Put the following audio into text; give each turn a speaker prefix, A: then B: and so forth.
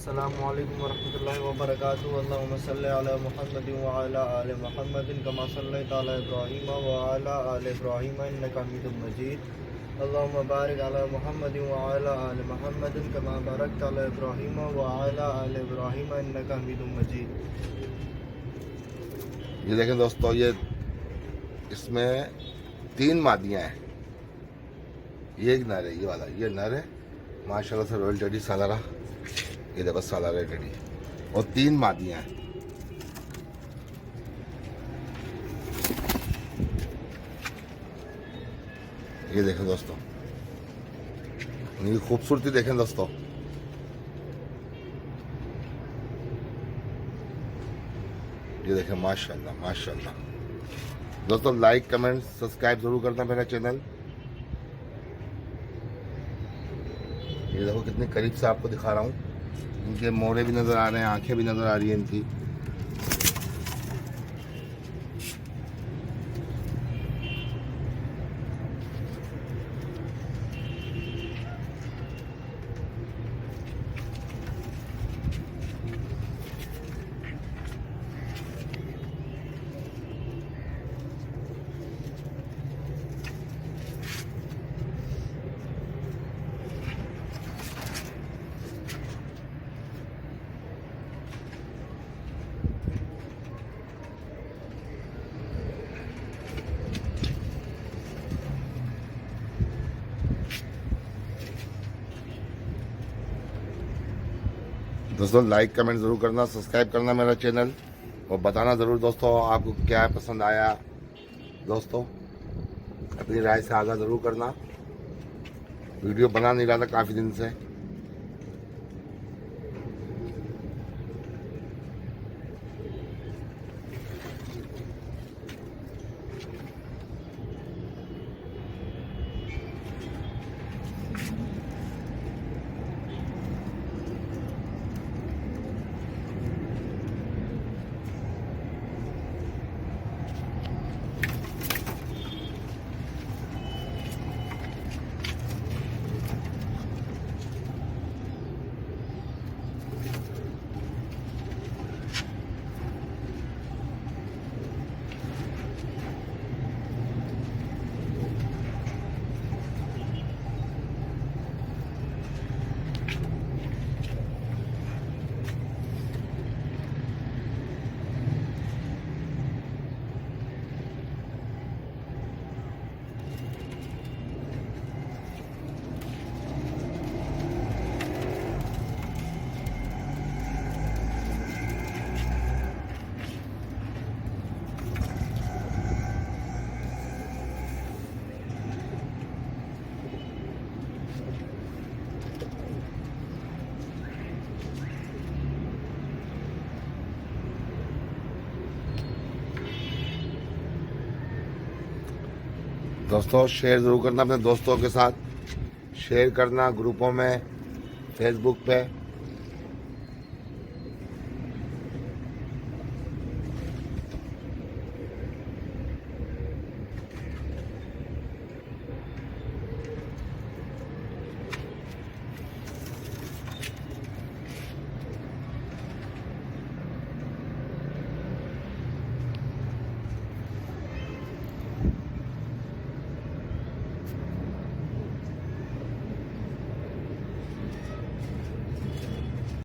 A: अस्सलामुअलैकुम वरहमतुल्लाहि वबरकातुहू। अल्लाहुम्मा सल्लि अला मुहम्मदिन व अला आलि मुहम्मदिन कमा सल्लैता अला इब्राहीम व अला आलि इब्राहीम इन्नका हमीदुम मजीद। अल्लाहुम्मा बारिक अला मुहम्मदिन व अला आलि मुहम्मदिन कमा बारकता अला इब्राहीम व अला आलि इब्राहीम इन्नका हमीदुम मजीद।
B: ये देखें दोस्तों, ये इसमें 3 मादियाँ हैं। ये एक नर है, ये वाला ये नर है माशाल्लाह से, रॉयल टेडी सालारा। ये देखो सालारा टेडी, और 3 मादियाँ हैं। ये देखें दोस्तों, इनकी खूबसूरती देखें दोस्तों। ये देखें माशाल्लाह माशाल्लाह। दोस्तों लाइक कमेंट सब्सक्राइब जरूर करना मेरा चैनल। ये देखो कितने करीब से आपको दिखा रहा हूँ। इनके मोरे भी नज़र आ रहे हैं, आंखें भी नज़र आ रही हैं इनकी। दोस्तों लाइक कमेंट ज़रूर करना, सब्सक्राइब करना मेरा चैनल, और बताना ज़रूर दोस्तों आपको क्या पसंद आया। दोस्तों अपनी राय से आगाह ज़रूर करना। वीडियो बना नहीं रहा था काफ़ी दिन से। दोस्तों शेयर ज़रूर करना अपने दोस्तों के साथ, शेयर करना ग्रुपों में, फेसबुक पे।